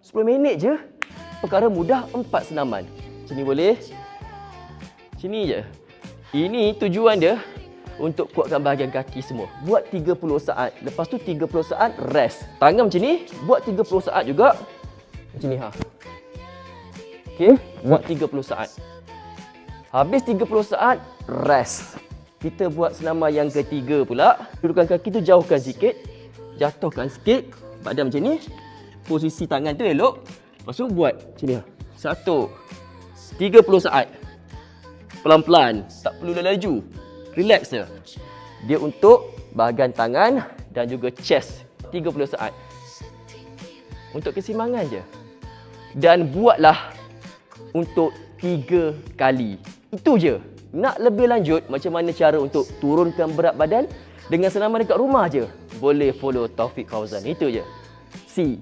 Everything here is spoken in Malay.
10 minit je. Perkara mudah, 4 senaman. Sini boleh. Sini je. Ini tujuan dia untuk kuatkan bahagian kaki semua. Buat 30 saat. Lepas tu 30 saat rest. Tangan macam ni, buat 30 saat juga. Macam ni Okey, buat 30 saat. Habis 30 saat, rest. Kita buat senaman yang ketiga pula. Dudukan kaki tu jauhkan sikit. Jatuhkan sikit. Badan macam ni. Posisi tangan tu elok. Lepas tu buat macam ni. 1. 30 saat. Pelan-pelan. Tak perlu laju. Relax je. Dia untuk bahagian tangan dan juga chest. 30 saat. Untuk keseimbangan je. Dan buatlah untuk 3 kali. Itu je. Nak lebih lanjut macam mana cara untuk turunkan berat badan dengan senaman dekat rumah je. Boleh follow Taufik Fauzan. Itu je. See.